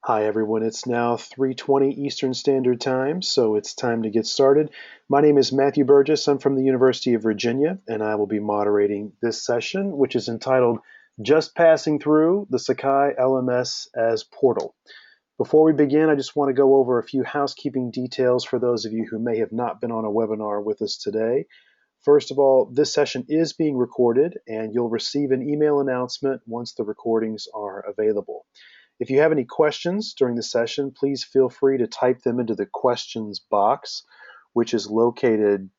Hi everyone, it's now 3:20 Eastern Standard Time, so it's time to get started. My name is Matthew Burgess. I'm from the University of Virginia, and I will be moderating this session, which is entitled Just Passing Through the Sakai LMS as Portal. Before we begin, I just want to go over a few housekeeping details for those of you who may have not been on a webinar with us today. First of all, this session is being recorded, and you'll receive an email announcement once the recordings are available. If you have any questions during the session, please feel free to type them into the questions box, which is located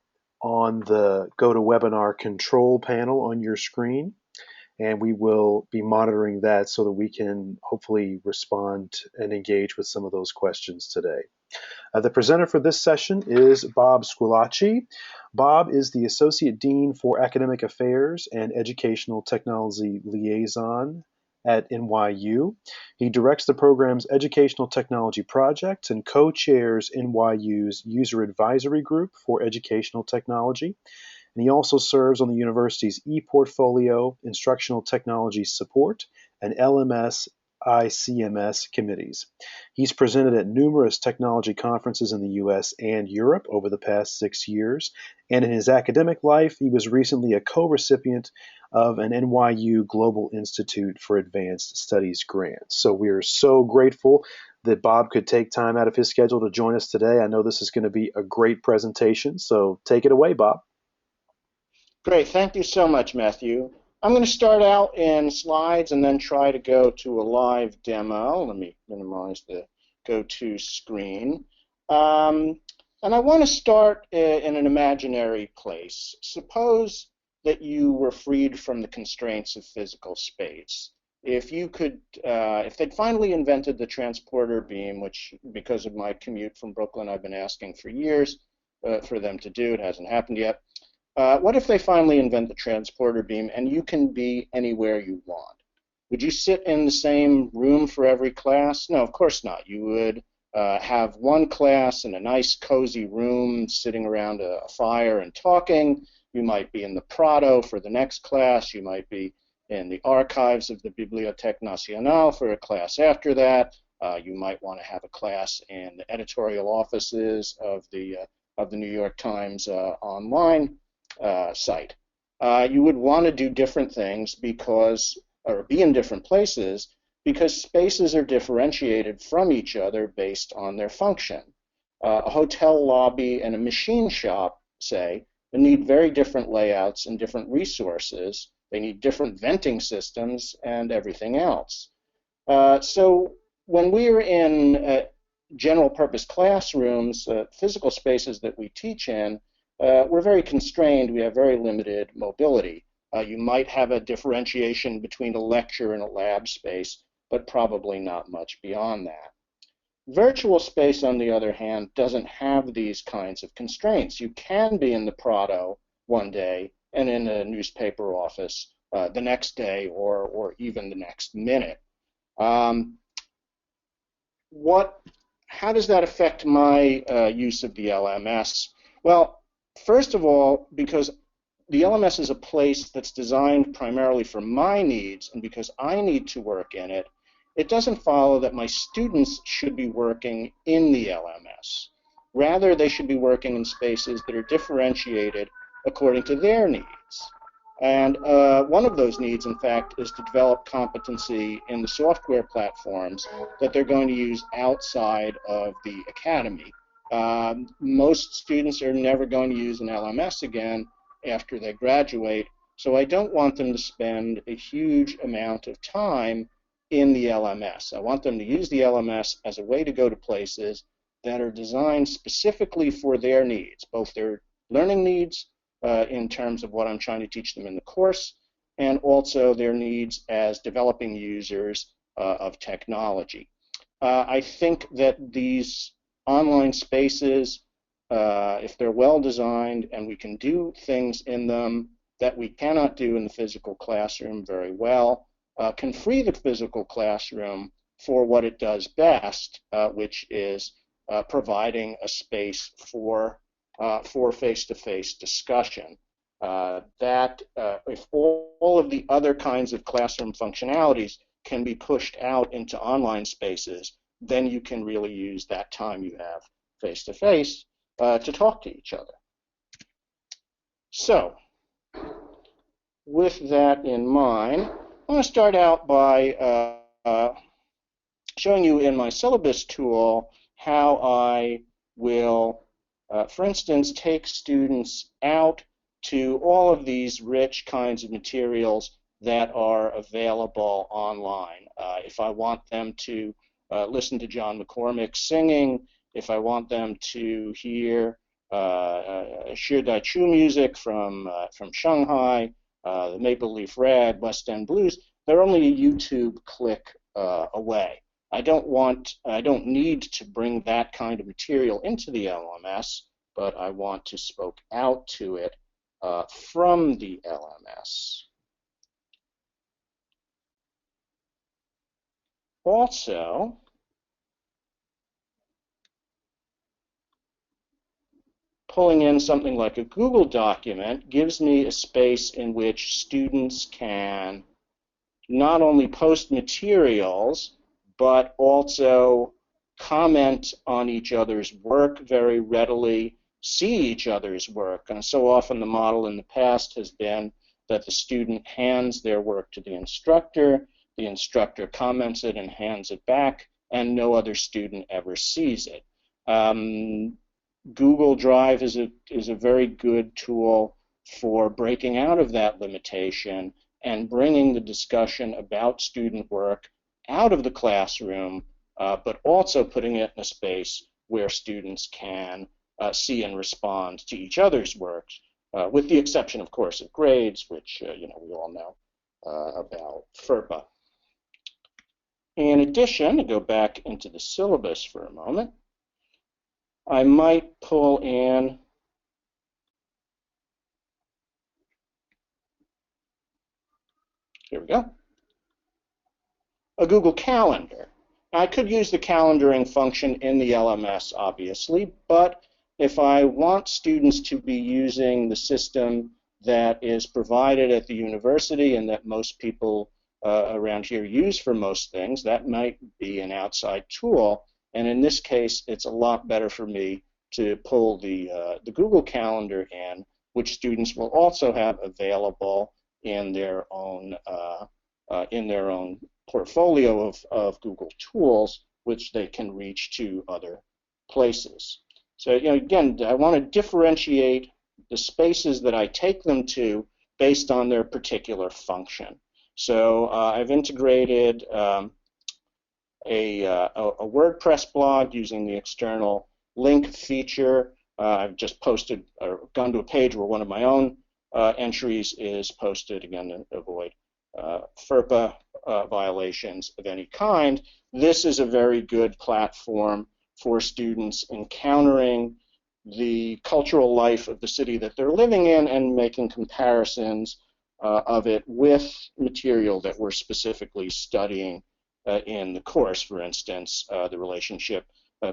on the GoToWebinar control panel on your screen. And we will be monitoring that so that we can hopefully respond and engage with some of those questions today. The presenter for this session is Bob Squillace. Bob is the Associate Dean for Academic Affairs and Educational Technology Liaison at NYU. He directs the program's Educational Technology Project and co-chairs NYU's User Advisory Group for Educational Technology. And he also serves on the university's ePortfolio, Instructional Technology Support, and LMS ICMS committees. He's presented at numerous technology conferences in the US and Europe over the past 6 years, and in his academic life, he was recently a co-recipient of an NYU Global Institute for Advanced Studies grant. So we are so grateful that Bob could take time out of his schedule to join us today. I know this is going to be a great presentation, so take it away, Bob. Great, thank you so much, Matthew. I'm going to start out in slides and then try to go to a live demo. Let me minimize the go-to screen. And I want to start in an imaginary place. Suppose that you were freed from the constraints of physical space. If you could, if they'd finally invented the transporter beam, which because of my commute from Brooklyn, I've been asking for years for them to do, it hasn't happened yet. What if they finally invent the transporter beam and you can be anywhere you want? Would you sit in the same room for every class? No, of course not. You would have one class in a nice cozy room sitting around a fire and talking. You might be in the Prado for the next class. You might be in the archives of the Bibliothèque Nationale for a class after that. You might want to have a class in the editorial offices of the New York Times online site. You would want to do different things or be in different places because spaces are differentiated from each other based on their function. A hotel lobby and a machine shop, say, need very different layouts and different resources. They need different venting systems and everything else. So when we're in general purpose classrooms, physical spaces that we teach in, we're very constrained. We have very limited mobility. You might have a differentiation between a lecture and a lab space, but probably not much beyond that. Virtual space, on the other hand, doesn't have these kinds of constraints. You can be in the Prado one day and in a newspaper office the next day or even the next minute. How does that affect my use of the LMS? Well, first of all, because the LMS is a place that's designed primarily for my needs, and because I need to work in it, it doesn't follow that my students should be working in the LMS. Rather, they should be working in spaces that are differentiated according to their needs. And one of those needs, in fact, is to develop competency in the software platforms that they're going to use outside of the academy. Most students are never going to use an LMS again after they graduate, so I don't want them to spend a huge amount of time in the LMS. I want them to use the LMS as a way to go to places that are designed specifically for their needs, both their learning needs in terms of what I'm trying to teach them in the course, and also their needs as developing users of technology. I think that these online spaces, if they're well designed and we can do things in them that we cannot do in the physical classroom very well, can free the physical classroom for what it does best, which is providing a space for face-to-face discussion. If all of the other kinds of classroom functionalities can be pushed out into online spaces, then you can really use that time you have face-to-face to talk to each other. So, with that in mind, I'm going to start out by showing you in my syllabus tool how I will, for instance, take students out to all of these rich kinds of materials that are available online. If I want them to listen to John McCormick singing, if I want them to hear Shir Dai Chu music from Shanghai, the Maple Leaf Rag, West End Blues, they're only a YouTube click away. I don't need to bring that kind of material into the LMS, but I want to spoke out to it from the LMS. Also, pulling in something like a Google document gives me a space in which students can not only post materials, but also comment on each other's work very readily, see each other's work. And so often the model in the past has been that the student hands their work to the instructor comments it and hands it back, and no other student ever sees it. Google Drive is a very good tool for breaking out of that limitation and bringing the discussion about student work out of the classroom, but also putting it in a space where students can see and respond to each other's works, with the exception, of course, of grades, which we all know about FERPA. In addition, to go back into the syllabus for a moment, I might pull in here we go, a Google Calendar. I could use the calendaring function in the LMS, obviously, but if I want students to be using the system that is provided at the university and that most people around here use for most things, that might be an outside tool. And in this case, it's a lot better for me to pull the Google Calendar in, which students will also have available in their own portfolio of Google tools, which they can reach to other places. So again, I want to differentiate the spaces that I take them to based on their particular function. So I've integrated a WordPress blog using the external link feature. I've just posted or gone to a page where one of my own entries is posted, again, to avoid FERPA violations of any kind. This is a very good platform for students encountering the cultural life of the city that they're living in and making comparisons of it with material that we're specifically studying in the course. For instance, the relationship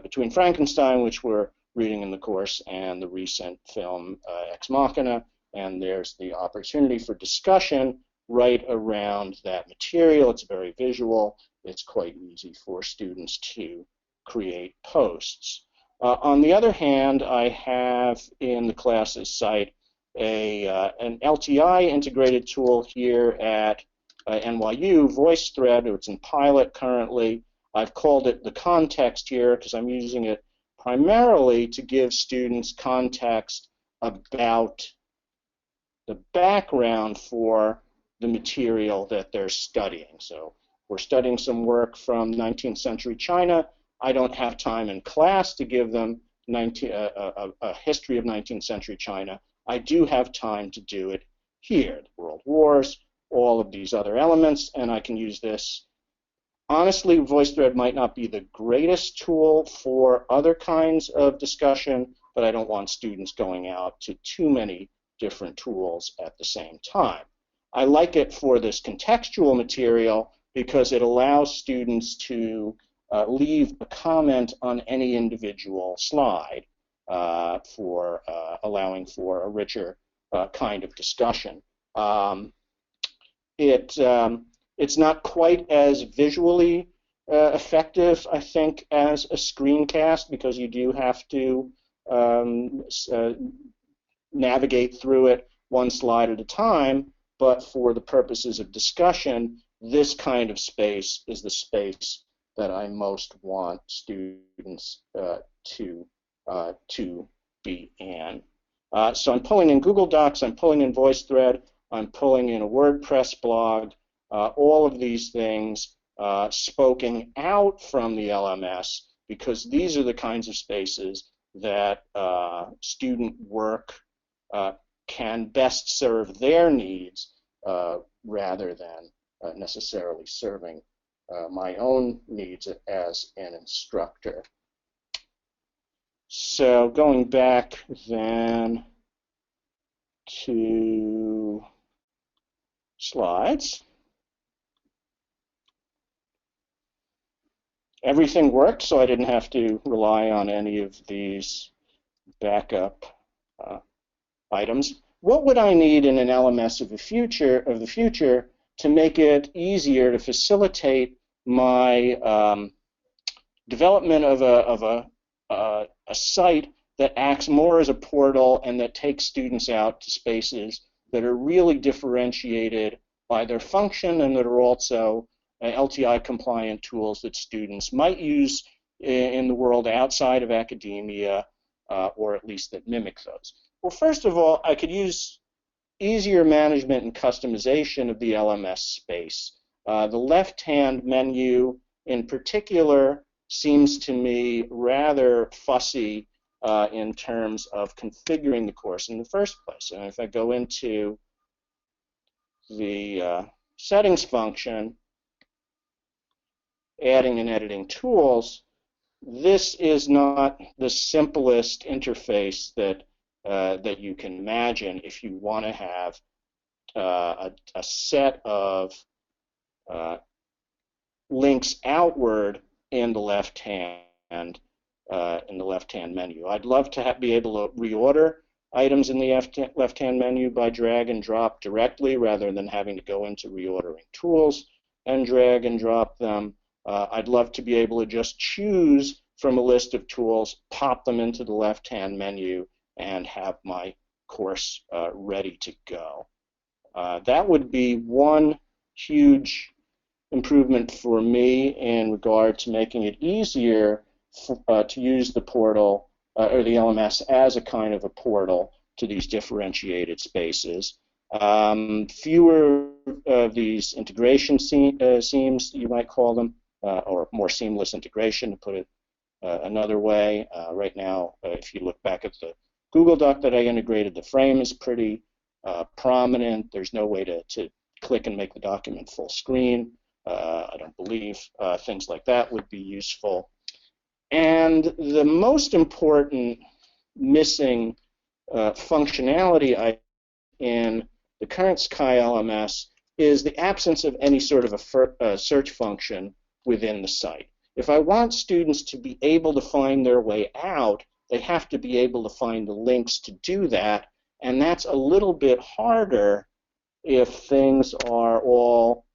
between Frankenstein, which we're reading in the course, and the recent film Ex Machina, and there's the opportunity for discussion right around that material. It's very visual. It's quite easy for students to create posts. On the other hand, I have in the classes site an LTI integrated tool here at NYU, VoiceThread. It's in pilot currently. I've called it the context here because I'm using it primarily to give students context about the background for the material that they're studying. So we're studying some work from 19th century China. I don't have time in class to give them a history of 19th century China. I do have time to do it here, the World Wars, all of these other elements, and I can use this. Honestly, VoiceThread might not be the greatest tool for other kinds of discussion, but I don't want students going out to too many different tools at the same time. I like it for this contextual material because it allows students to leave a comment on any individual slide for allowing for a richer kind of discussion. It's not quite as visually effective, I think, as a screencast because you do have to um, navigate through it one slide at a time. But for the purposes of discussion, this kind of space is the space that I most want students to be in. So I'm pulling in Google Docs, I'm pulling in VoiceThread, I'm pulling in a WordPress blog, all of these things spoken out from the LMS because these are the kinds of spaces that student work can best serve their needs rather than necessarily serving my own needs as an instructor. So going back then to slides. Everything worked, so I didn't have to rely on any of these backup items. What would I need in an LMS of the future to make it easier to facilitate my development of a site that acts more as a portal and that takes students out to spaces that are really differentiated by their function and that are also LTI compliant tools that students might use in the world outside of academia, or at least that mimic those? Well, first of all, I could use easier management and customization of the LMS space. The left-hand menu in particular seems to me rather fussy in terms of configuring the course in the first place. And if I go into the settings function, adding and editing tools, this is not the simplest interface that you can imagine if you want to have a set of links outward in the left hand menu. I'd love to be able to reorder items in the left-hand menu by drag and drop directly rather than having to go into reordering tools and drag and drop them. I'd love to be able to just choose from a list of tools, pop them into the left-hand menu, and have my course ready to go. That would be one huge improvement for me in regard to making it easier to use the portal or the LMS as a kind of a portal to these differentiated spaces. Fewer of these integration seams, you might call them, or more seamless integration, to put it another way. Right now, if you look back at the Google Doc that I integrated, the frame is pretty prominent. There's no way to click and make the document full screen. I don't believe things like that would be useful. And the most important missing functionality in the current Sakai LMS is the absence of any sort of a search function within the site. If I want students to be able to find their way out, they have to be able to find the links to do that, and that's a little bit harder if things are all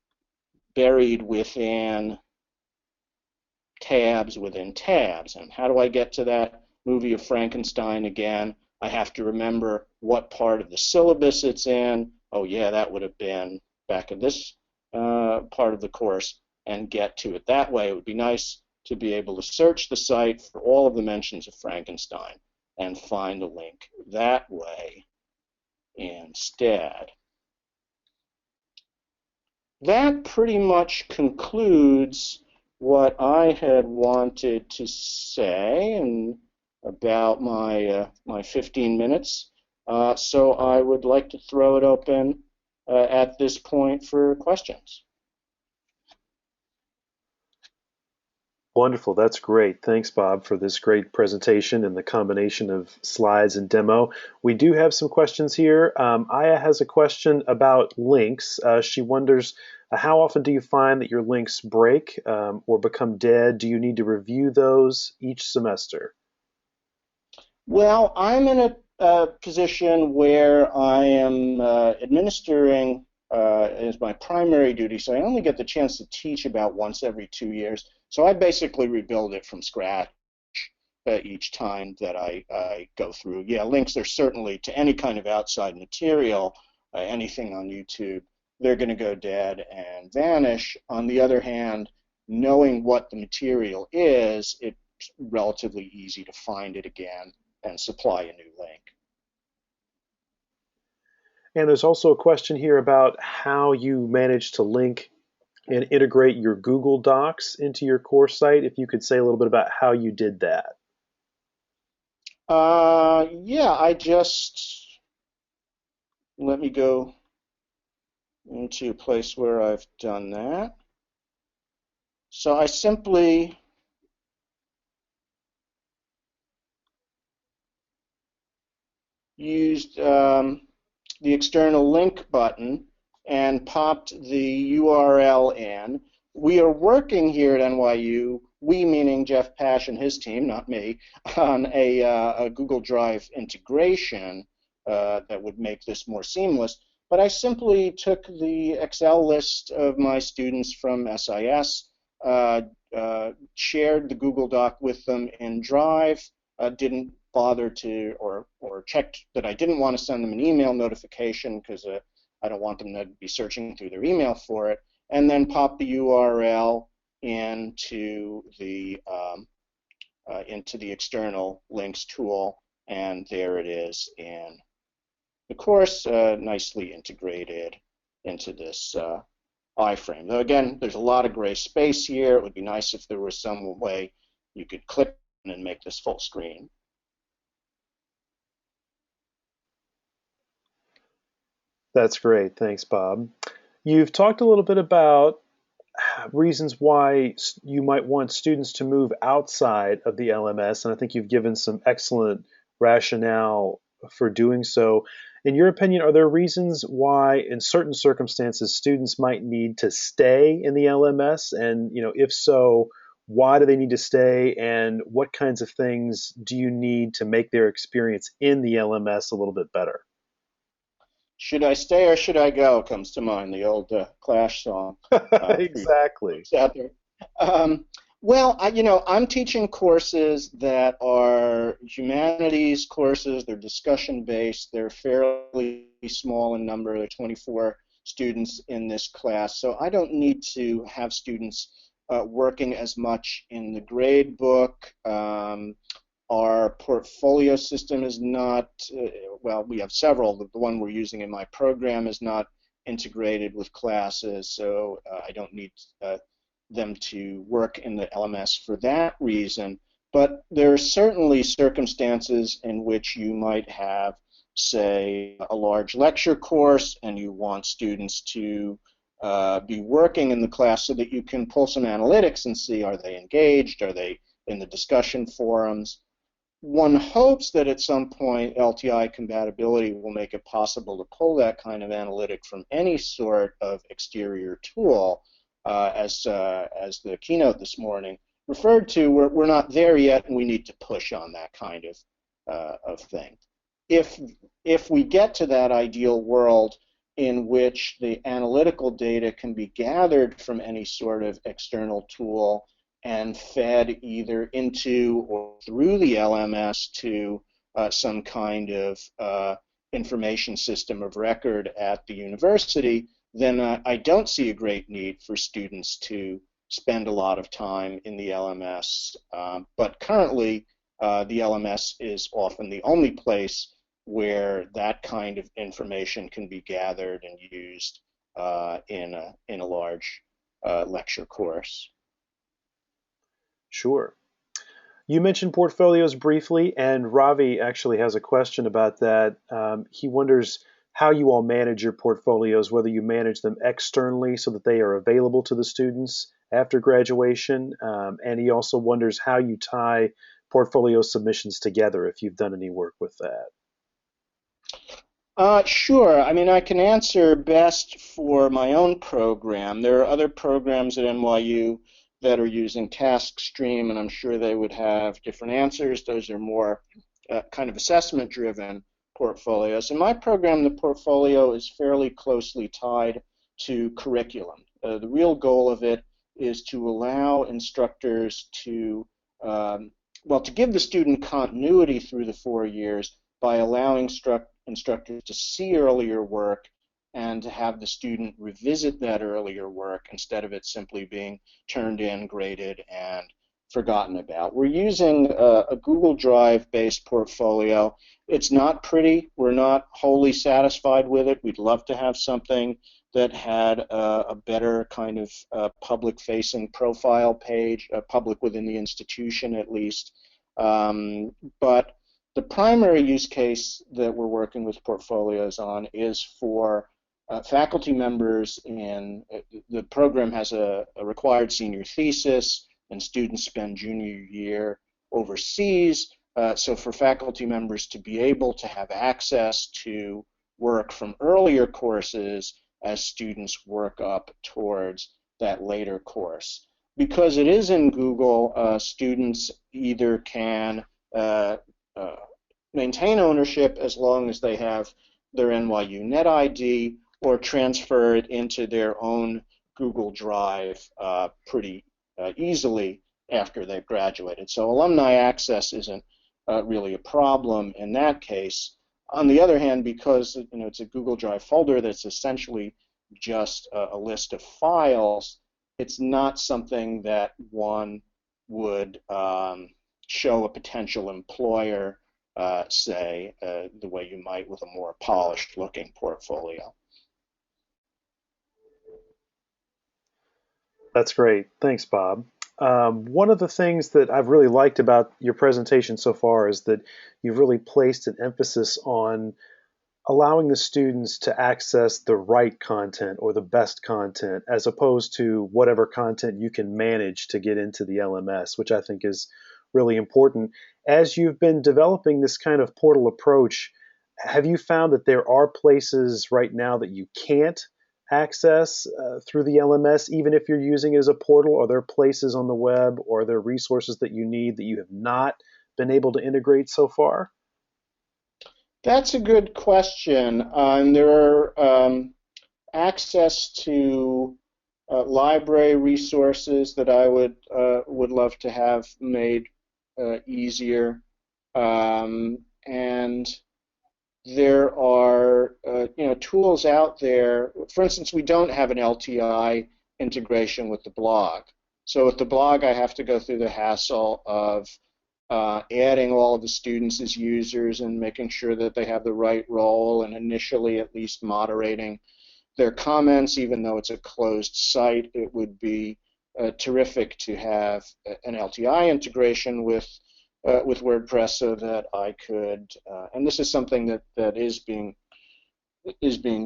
buried within tabs within tabs. And how do I get to that movie of Frankenstein again? I have to remember what part of the syllabus it's in. Oh yeah, that would have been back in this part of the course, and get to it that way. It would be nice to be able to search the site for all of the mentions of Frankenstein and find a link that way instead. That pretty much concludes what I had wanted to say in about my 15 minutes. So I would like to throw it open at this point for questions. Wonderful. That's great. Thanks, Bob, for this great presentation and the combination of slides and demo. We do have some questions here. Aya has a question about links. She wonders, how often do you find that your links break or become dead? Do you need to review those each semester? Well, I'm in a position where I am administering is my primary duty, so I only get the chance to teach about once every 2 years. So I basically rebuild it from scratch each time that I go through. Yeah, links are certainly to any kind of outside material, anything on YouTube, they're going to go dead and vanish. On the other hand, knowing what the material is, it's relatively easy to find it again and supply a new link. And there's also a question here about how you manage to link and integrate your Google Docs into your course site. If you could say a little bit about how you did that. Yeah, let me go into a place where I've done that. So I simply used the external link button and popped the URL in. We are working here at NYU, we meaning Jeff Pash and his team, not me, on a Google Drive integration that would make this more seamless. But I simply took the Excel list of my students from SIS, shared the Google Doc with them in Drive, didn't bother to or checked that I didn't want to send them an email notification because I don't want them to be searching through their email for it, and then pop the URL into the external links tool, and there it is in the course, nicely integrated into this iframe. Though again, there's a lot of gray space here. It would be nice if there was some way you could click and make this full screen. That's great. Thanks, Bob. You've talked a little bit about reasons why you might want students to move outside of the LMS, and I think you've given some excellent rationale for doing so. In your opinion, are there reasons why, in certain circumstances, students might need to stay in the LMS? And if so, why do they need to stay? And what kinds of things do you need to make their experience in the LMS a little bit better? Should I stay or should I go? Comes to mind, the old Clash song. Exactly. Out there. Well, I'm teaching courses that are humanities courses. They're discussion-based. They're fairly small in number. There are 24 students in this class. So I don't need to have students working as much in the grade book. Our portfolio system is not, well, we have several. The one we're using in my program is not integrated with classes, so I don't need them to work in the LMS for that reason. But there are certainly circumstances in which you might have, say, a large lecture course and you want students to be working in the class so that you can pull some analytics and see, are they engaged, are they in the discussion forums. One hopes that at some point LTI compatibility will make it possible to pull that kind of analytic from any sort of exterior tool, as the keynote this morning referred to. We're not there yet, and we need to push on that kind of thing. If we get to that ideal world in which the analytical data can be gathered from any sort of external tool and fed either into or through the LMS to some kind of information system of record at the university, then I don't see a great need for students to spend a lot of time in the LMS. But currently, the LMS is often the only place where that kind of information can be gathered and used in a large lecture course. Sure. You mentioned portfolios briefly, and Ravi actually has a question about that. He wonders how you all manage your portfolios, whether you manage them externally so that they are available to the students after graduation, and he also wonders how you tie portfolio submissions together, if you've done any work with that. Sure. I mean, I can answer best for my own program. There are other programs at NYU that are using TaskStream, and I'm sure they would have different answers. Those are more kind of assessment driven. portfolios. In my program, the portfolio is fairly closely tied to curriculum. The real goal of it is to allow instructors to, well, to give the student continuity through the 4 years by allowing instructors to see earlier work and to have the student revisit that earlier work instead of it simply being turned in, graded, and forgotten about. We're using a Google Drive-based portfolio. It's not pretty. We're not wholly satisfied with it. We'd love to have something that had a better kind of public-facing profile page, public within the institution at least. But the primary use case that we're working with portfolios on is for faculty members in the program has a required senior thesis, and students spend junior year overseas. So for faculty members to be able to have access to work from earlier courses as students work up towards that later course. Because it is in Google, students either can maintain ownership as long as they have their NYU Net ID, or transfer it into their own Google Drive pretty easily after they've graduated. So alumni access isn't really a problem in that case. On the other hand, because it's a Google Drive folder that's essentially just a list of files, it's not something that one would show a potential employer, say, the way you might with a more polished-looking portfolio. That's great. Thanks, Bob. One of the things that I've really liked about your presentation so far is that you've really placed an emphasis on allowing the students to access the right content or the best content as opposed to whatever content you can manage to get into the LMS, which I think is really important. As you've been developing this kind of portal approach, have you found that there are places right now that you can't access through the LMS, even if you're using it as a portal? Are there places on the web or are there resources that you need that you have not been able to integrate so far? That's a good question. There are access to library resources that I would love to have made easier, and there are tools out there. For instance, we don't have an LTI integration with the blog. So with the blog, I have to go through the hassle of adding all of the students as users and making sure that they have the right role, and initially at least moderating their comments. Even though it's a closed site, it would be terrific to have an LTI integration with WordPress so that I could, and this is something that is being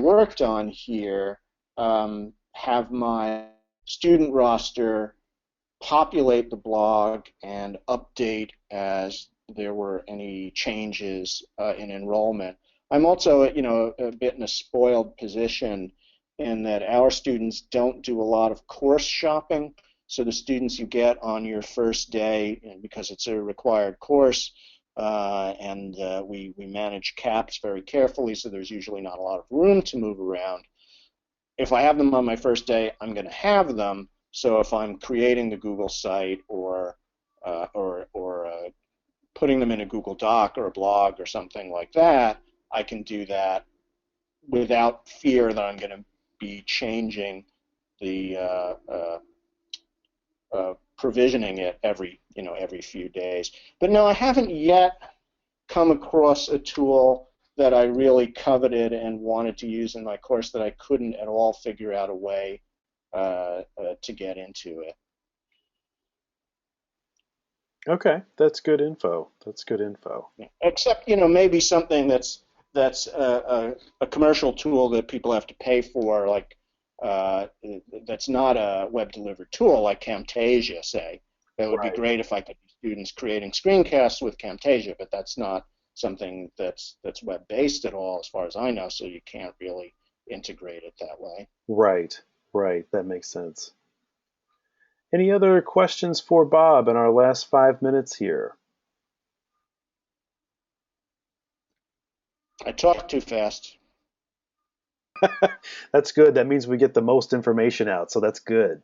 worked on here, have my student roster populate the blog and update as there were any changes in enrollment. I'm also, a bit in a spoiled position in that our students don't do a lot of course shopping. So the students you get on your first day, because it's a required course, and we manage caps very carefully, so there's usually not a lot of room to move around. If I have them on my first day, I'm going to have them. So if I'm creating the Google site or putting them in a Google Doc or a blog or something like that, I can do that without fear that I'm going to be changing the provisioning it every few days. But no, I haven't yet come across a tool that I really coveted and wanted to use in my course that I couldn't at all figure out a way to get into it. Okay, that's good info. That's good info. Except, maybe something that's a commercial tool that people have to pay for, like that's not a web delivered tool like Camtasia, say. That would be Right. great if I could be students creating screencasts with Camtasia, but that's not something that's web based at all, as far as I know. So you can't really integrate it that way. Right. Right. That makes sense. Any other questions for Bob in our last 5 minutes here? I talk too fast. That's good. That means we get the most information out, so that's good.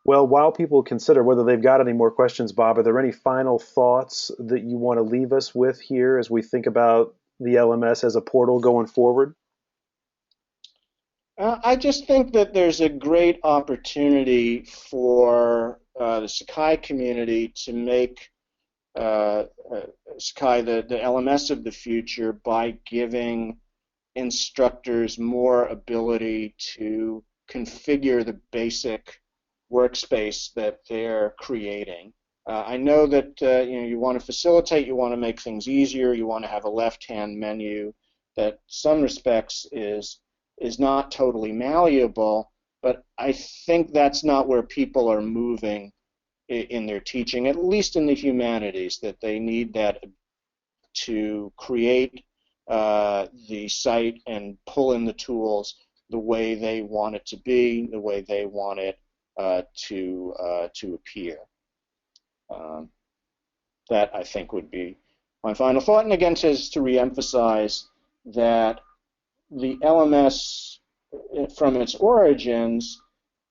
Well, while people consider whether they've got any more questions, Bob, are there any final thoughts that you want to leave us with here as we think about the LMS as a portal going forward? I just think that there's a great opportunity for the Sakai community to make uh, Sakai the LMS of the future by giving instructors more ability to configure the basic workspace that they're creating. I know that you want to facilitate, you want to make things easier, you want to have a left-hand menu that some respects is not totally malleable, but I think that's not where people are moving in their teaching, at least in the humanities, that they need that to create the site and pull in the tools the way they want it to be, the way they want it to appear. Um, that I think would be my final thought. And again, just to reemphasize that the LMS, from its origins,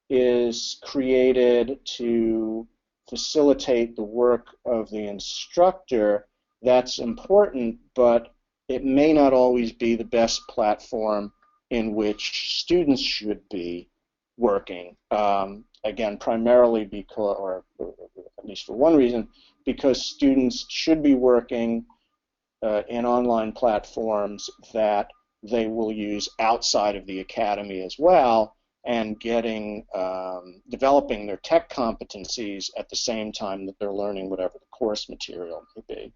is created to facilitate the work of the instructor. That's important, but it may not always be the best platform in which students should be working. Again, primarily because, or at least for one reason, because students should be working in online platforms that they will use outside of the academy as well, and getting developing their tech competencies at the same time that they're learning whatever the course material may be.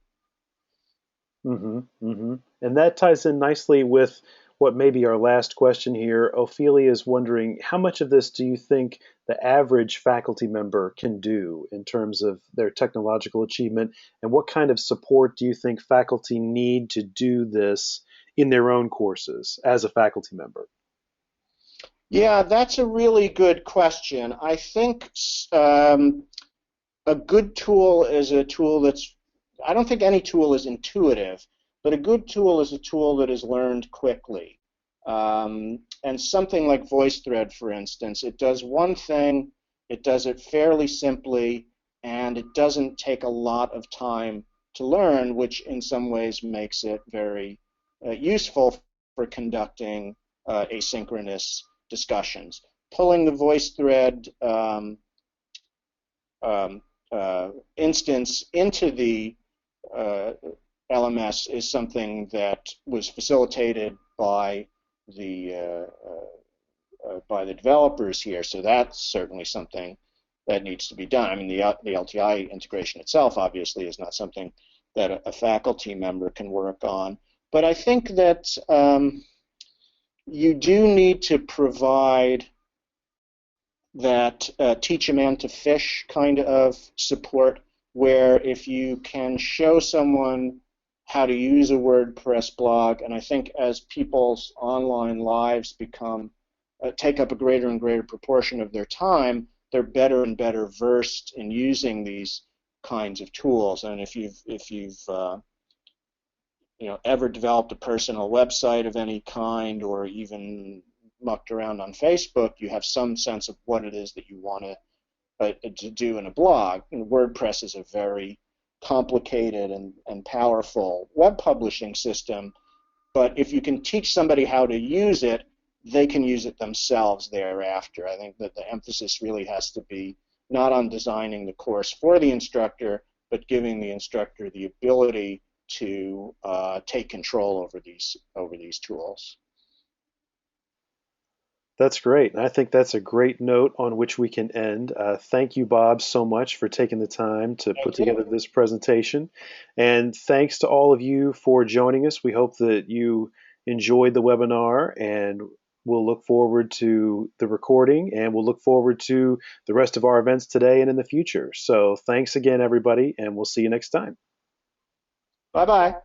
And that ties in nicely with what may be our last question here. Ophelia is wondering how much of this do you think the average faculty member can do in terms of their technological achievement, and what kind of support do you think faculty need to do this in their own courses as a faculty member? Yeah, that's a really good question. I think a good tool is a tool that's, I don't think any tool is intuitive, but a good tool is a tool that is learned quickly. And something like VoiceThread, for instance, it does one thing, it does it fairly simply, and it doesn't take a lot of time to learn, which in some ways makes it very useful for conducting asynchronous discussions. Pulling the VoiceThread um, instance into the uh, LMS is something that was facilitated by the developers here. So that's certainly something that needs to be done. I mean, the LTI integration itself obviously is not something that a faculty member can work on. But I think that you do need to provide that teach a man to fish kind of support, where if you can show someone how to use a WordPress blog, and I think as people's online lives become take up a greater and greater proportion of their time, they're better and better versed in using these kinds of tools. And if you've ever developed a personal website of any kind, or even mucked around on Facebook, you have some sense of what it is that you want to do in a blog. And WordPress is a very complicated and powerful web publishing system, but if you can teach somebody how to use it, they can use it themselves thereafter. I think that the emphasis really has to be not on designing the course for the instructor, but giving the instructor the ability to take control over these tools. That's great. And I think that's a great note on which we can end. Thank you, Bob, so much for taking the time to put Thank you. together this presentation. And thanks to all of you for joining us. We hope that you enjoyed the webinar, and we'll look forward to the recording, and we'll look forward to the rest of our events today and in the future. So thanks again, everybody, and we'll see you next time. Bye-bye.